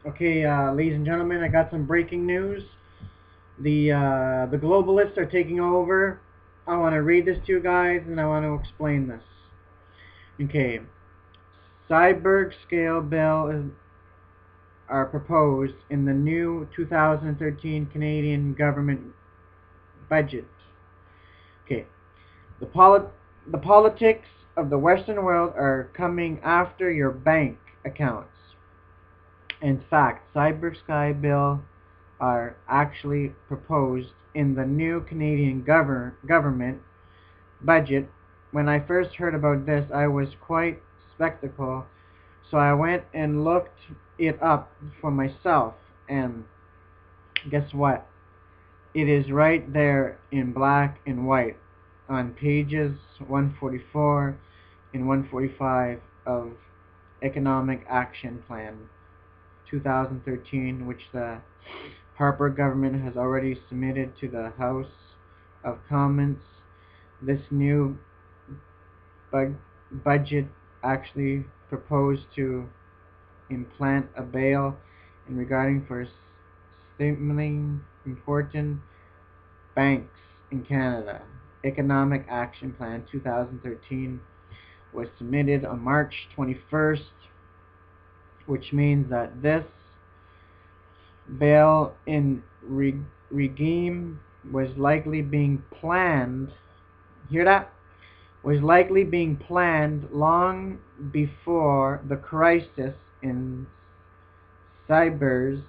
Okay, ladies and gentlemen, I got some breaking news. The globalists are taking over. I want to read this to you guys, and I want to explain this. Okay, Cyberg-scale are proposed in the new 2013 Canadian government budget. Okay, the the politics of the Western world are coming after your bank accounts. In fact, Cyber-Sky bill are actually proposed in the new Canadian government budget. When I first heard about this, I was quite skeptical, so I went and looked it up for myself, and guess what? It is right there in black and white on pages 144 and 145 of Economic Action Plan 2013, which the Harper government has already submitted to the House of Commons. This new budget actually proposed to implant a bail in regarding for stimulating important banks in Canada. Economic Action Plan 2013 was submitted on March 21st, which means that this bail in regime was likely being planned. Hear that? Was likely being planned long before the crisis in cybers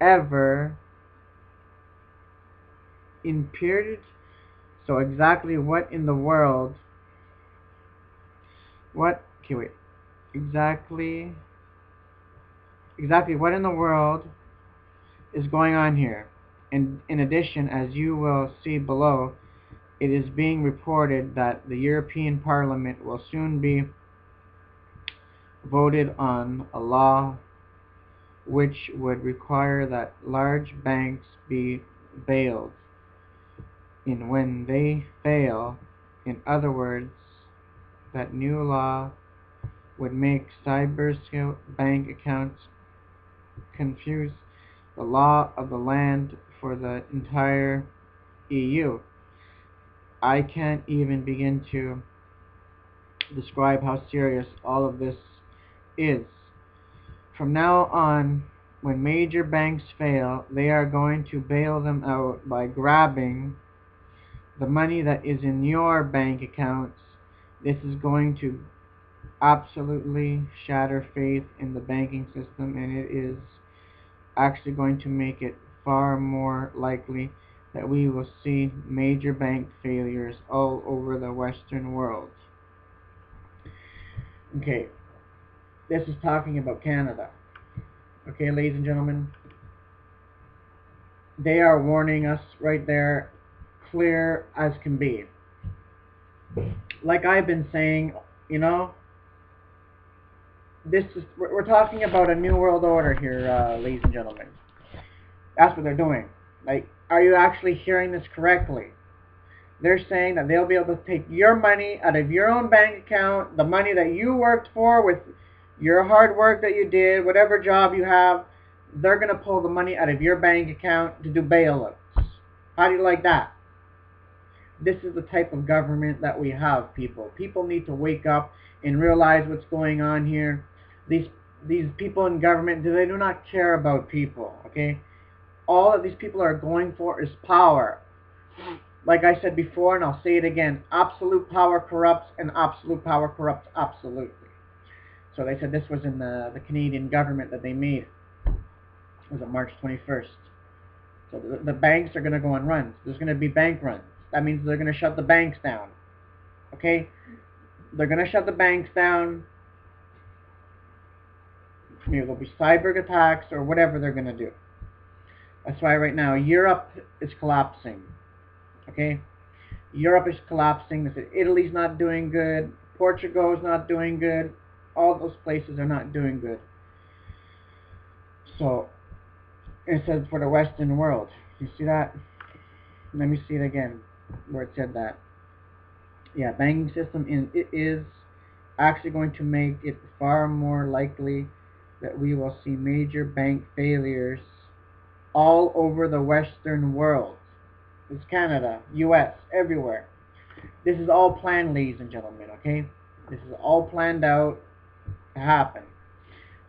ever appeared. So exactly what in the world? What? Okay, wait. Exactly what in the world is going on here? And in addition, as you will see below, it is being reported that the European Parliament will soon be voted on a law which would require that large banks be bailed in when they fail. In other words, that new law would make cyber bank accounts confuse the law of the land for the entire EU. I can't even begin to describe how serious all of this is. From now on, when major banks fail, they are going to bail them out by grabbing the money that is in your bank accounts. This is going to absolutely shatter faith in the banking system, and it is actually going to make it far more likely that we will see major bank failures all over the Western world. Okay, this is talking about Canada. Okay, ladies and gentlemen, they are warning us right there, clear as can be. Like I've been saying, you know, we're talking about a new world order here, ladies and gentlemen. That's what they're doing. Like, are you actually hearing this correctly? They're saying that they'll be able to take your money out of your own bank account, the money that you worked for with your hard work that you did, whatever job you have. They're going to pull the money out of your bank account to do bailouts. How do you like that? This is the type of government that we have, people. People need to wake up and realize what's going on here. These these people in government, they do not care about people, okay? All that these people are going for is power. Like I said before, and I'll say it again, absolute power corrupts, and absolute power corrupts absolutely. So they said this was in the Canadian government that they made. It was on March 21st. So the banks are going to go on runs. There's going to be bank runs. That means they're going to shut the banks down. Okay? They're going to shut the banks down. Maybe there'll be cyber attacks or whatever they're going to do. That's why right now Europe is collapsing. Okay? Europe is collapsing. They said Italy's not doing good. Portugal is not doing good. All those places are not doing good. So, it says for the Western world. You see that? Let me see it again where it said that. Yeah, banking system it is actually going to make it far more likely that we will see major bank failures all over the Western world. It's Canada, US, everywhere. This is all planned, ladies and gentlemen, okay? This is all planned out to happen.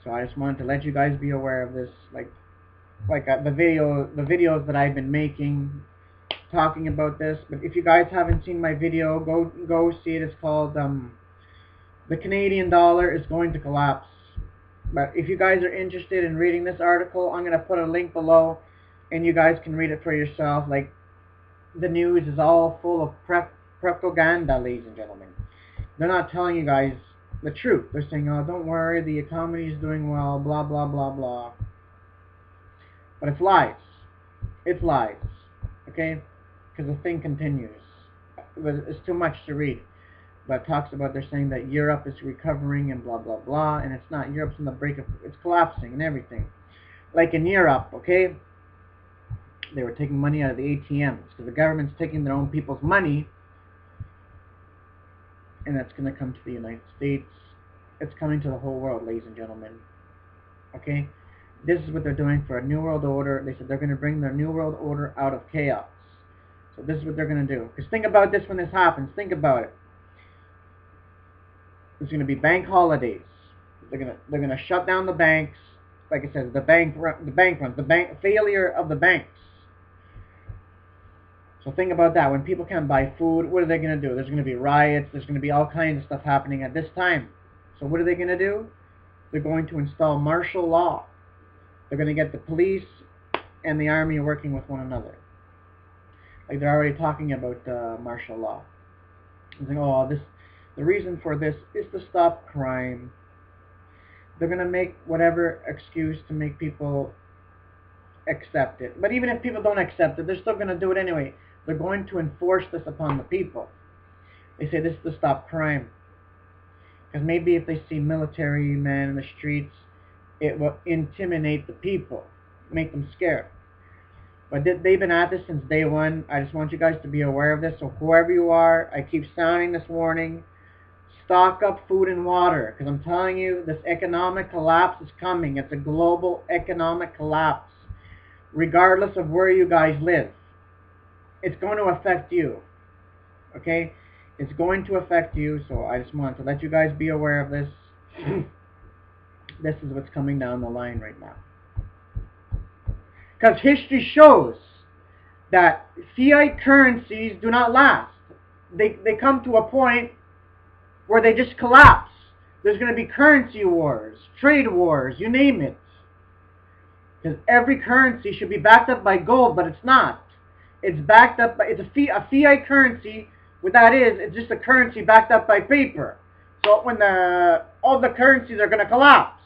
So I just wanted to let you guys be aware of this, the videos that I've been making talking about this. But if you guys haven't seen my video, go see it. It's called "The Canadian Dollar is Going to Collapse." But if you guys are interested in reading this article, I'm gonna put a link below, and you guys can read it for yourself. Like, the news is all full of propaganda, ladies and gentlemen. They're not telling you guys the truth. They're saying, "Oh, don't worry, the economy is doing well, blah blah blah blah." But it's lies. It's lies. Okay? Because the thing continues. It's too much to read. But it talks about, they're saying that Europe is recovering and blah blah blah, and it's not. Europe's on the brink of, it's collapsing and everything. Like in Europe, okay? They were taking money out of the ATMs because the government's taking their own people's money, and that's going to come to the United States. It's coming to the whole world, ladies and gentlemen. Okay? This is what they're doing for a new world order. They said they're going to bring their new world order out of chaos. So this is what they're going to do. Because think about this when this happens. Think about it. There's going to be bank holidays. They're going to shut down the banks. Like I said, the bank failure of the banks. So think about that. When people can't buy food, what are they going to do? There's going to be riots. There's going to be all kinds of stuff happening at this time. So what are they going to do? They're going to install martial law. They're going to get the police and the army working with one another. Like, they're already talking about martial law. They're saying, oh, the reason for this is to stop crime. They're going to make whatever excuse to make people accept it. But even if people don't accept it, they're still going to do it anyway. They're going to enforce this upon the people. They say this is to stop crime. Because maybe if they see military men in the streets, it will intimidate the people, make them scared. But they've been at this since day one. I just want you guys to be aware of this. So whoever you are, I keep sounding this warning. Stock up food and water. Because I'm telling you, this economic collapse is coming. It's a global economic collapse. Regardless of where you guys live. It's going to affect you. Okay? It's going to affect you. So I just wanted to let you guys be aware of this. This is what's coming down the line right now. Because history shows that fiat currencies do not last. They come to a point where they just collapse. There's going to be currency wars, trade wars, you name it. Because every currency should be backed up by gold, but it's not. It's backed up by, it's a fiat currency. What that is, it's just a currency backed up by paper. So when all the currencies are going to collapse.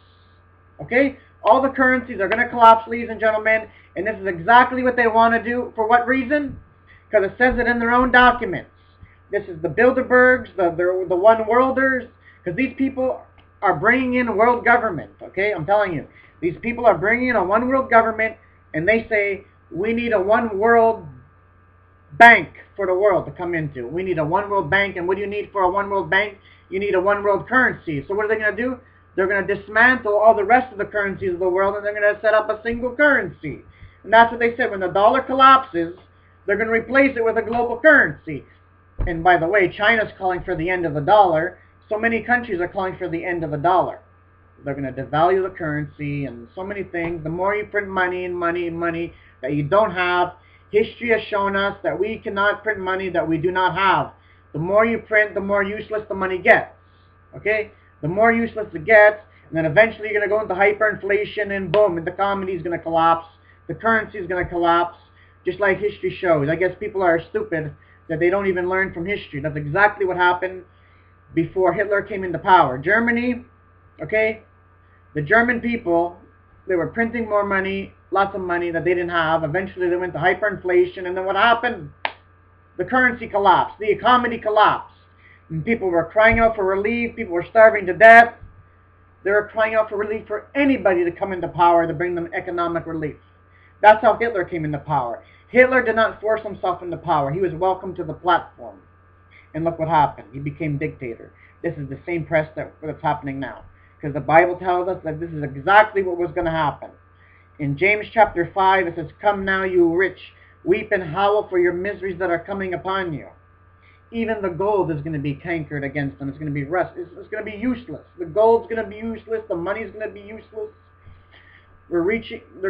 Okay? All the currencies are going to collapse, ladies and gentlemen, and this is exactly what they want to do. For what reason? Because it says it in their own documents. This is the Bilderbergs, the one-worlders, because these people are bringing in a world government, okay? I'm telling you. These people are bringing in a one-world government, and they say, we need a one-world bank for the world to come into. We need a one-world bank, and what do you need for a one-world bank? You need a one-world currency. So what are they going to do? They're going to dismantle all the rest of the currencies of the world, and they're going to set up a single currency. And that's what they said. When the dollar collapses, they're going to replace it with a global currency. And by the way, China's calling for the end of the dollar. So many countries are calling for the end of the dollar. They're going to devalue the currency and so many things. The more you print money and money and money that you don't have, history has shown us that we cannot print money that we do not have. The more you print, the more useless the money gets. Okay? The more useless it gets, and then eventually you're going to go into hyperinflation, and boom, the economy is going to collapse. The currency is going to collapse, just like history shows. I guess people are stupid that they don't even learn from history. That's exactly what happened before Hitler came into power. Germany, okay, the German people, they were printing more money, lots of money that they didn't have. Eventually they went to hyperinflation, and then what happened? The currency collapsed. The economy collapsed. And people were crying out for relief. People were starving to death. They were crying out for relief for anybody to come into power to bring them economic relief. That's how Hitler came into power. Hitler did not force himself into power. He was welcomed to the platform. And look what happened. He became dictator. This is the same press that's happening now. because the Bible tells us that this is exactly what was going to happen. In James chapter 5, it says, "Come now, you rich, weep and howl for your miseries that are coming upon you." Even the gold is going to be cankered against them. It's going to be rust. It's going to be useless. The gold's going to be useless. The money's going to be useless. They're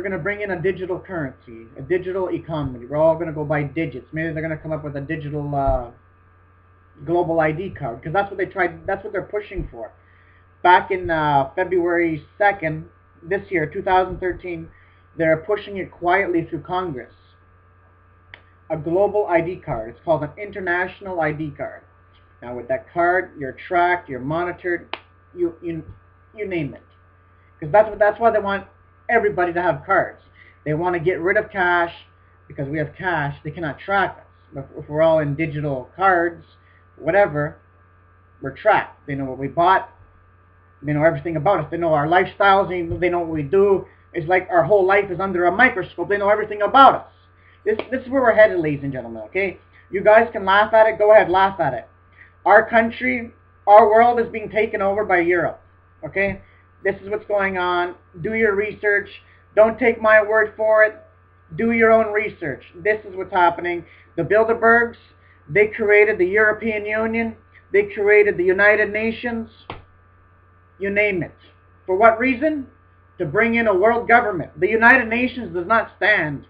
going to bring in a digital currency, a digital economy. We're all going to go by digits. Maybe they're going to come up with a digital global ID card, because that's what they're pushing for. Back in February 2nd, this year, 2013, they're pushing it quietly through Congress. A global ID card. It's called an international ID card. Now with that card, you're tracked, you're monitored, you name it. Because that's why they want everybody to have cards. They want to get rid of cash, because we have cash, they cannot track us. But if we're all in digital cards, whatever, we're tracked. They know what we bought. They know everything about us. They know our lifestyles. They know what we do. It's like our whole life is under a microscope. They know everything about us. This is where we're headed, ladies and gentlemen, okay? You guys can laugh at it. Go ahead, laugh at it. Our country, our world is being taken over by Europe, okay? This is what's going on. Do your research. Don't take my word for it. Do your own research. This is what's happening. The Bilderbergs, they created the European Union. They created the United Nations. You name it. For what reason? To bring in a world government. The United Nations does not stand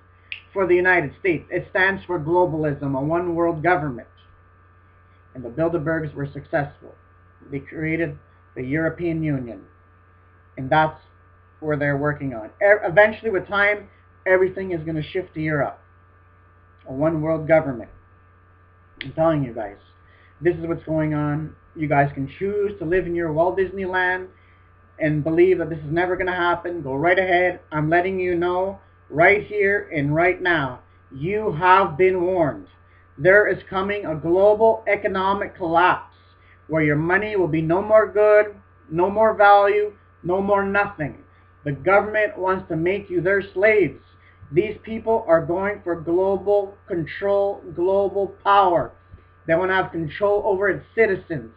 for the United States. It stands for globalism, a one world government. And the Bilderbergs were successful. They created the European Union. And that's where they're working on. Eventually, with time, everything is going to shift to Europe. A one world government. I'm telling you guys. This is what's going on. You guys can choose to live in your Walt Disneyland and believe that this is never going to happen. Go right ahead. I'm letting you know right here and right now. You have been warned. There is coming a global economic collapse where your money will be no more good, no more value, no more nothing. The government wants to make you their slaves. These people are going for global control, global power. They want to have control over its citizens.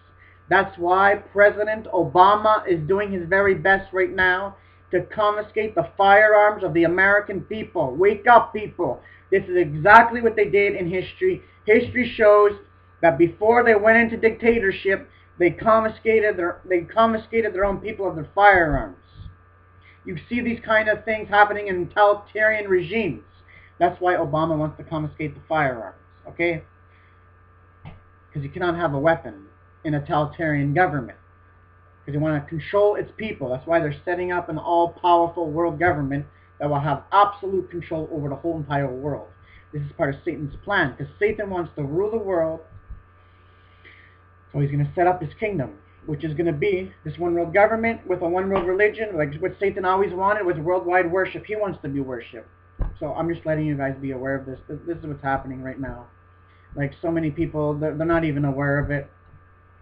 That's why President Obama is doing his very best right now to confiscate the firearms of the American people. Wake up, people. This is exactly what they did in history. History shows that before they went into dictatorship, they confiscated their own people of their firearms. You see these kind of things happening in totalitarian regimes. That's why Obama wants to confiscate the firearms, okay? Because you cannot have a weapon in a totalitarian government. Because you want to control its people. That's why they're setting up an all-powerful world government that will have absolute control over the whole entire world. This is part of Satan's plan, because Satan wants to rule the world. So he's going to set up his kingdom, which is going to be this one world government with a one world religion, like what Satan always wanted was worldwide worship. He wants to be worshipped. So I'm just letting you guys be aware of this. This is what's happening right now. Like so many people, they're not even aware of it.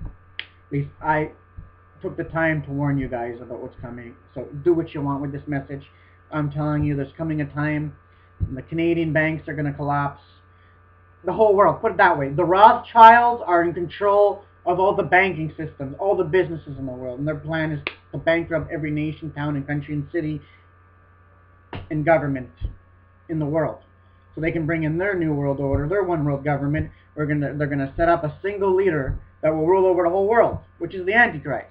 At least I took the time to warn you guys about what's coming. So do what you want with this message. I'm telling you, there's coming a time when the Canadian banks are going to collapse. The whole world, put it that way. The Rothschilds are in control of all the banking systems, all the businesses in the world. And their plan is to bankrupt every nation, town, and country, and city, and government in the world. So they can bring in their new world order, their one world government. They're gonna set up a single leader that will rule over the whole world, which is the Antichrist.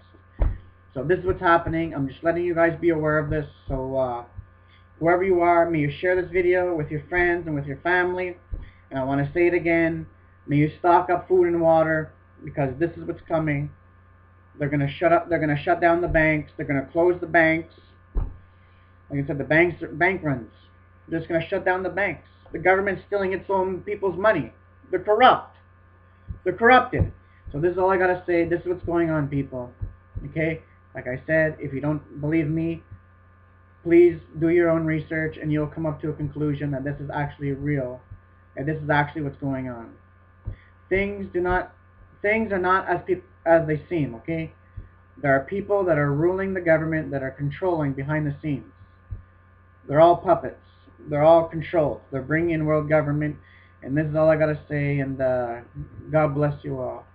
So this is what's happening. I'm just letting you guys be aware of this. So wherever you are, may you share this video with your friends and with your family. And I want to say it again. May you stock up food and water, because this is what's coming. They're gonna shut down the banks. They're gonna close the banks. Like I said, the bank runs. They're just gonna shut down the banks. The government's stealing its own people's money. They're corrupt. They're corrupted. So this is all I gotta say. This is what's going on, people. Okay? Like I said, if you don't believe me, please do your own research and you'll come up to a conclusion that this is actually real. And this is actually what's going on. Things are not as they seem, okay? There are people that are ruling the government, that are controlling behind the scenes. They're all puppets. They're all controlled. They're bringing in world government. And this is all I gotta say, and God bless you all.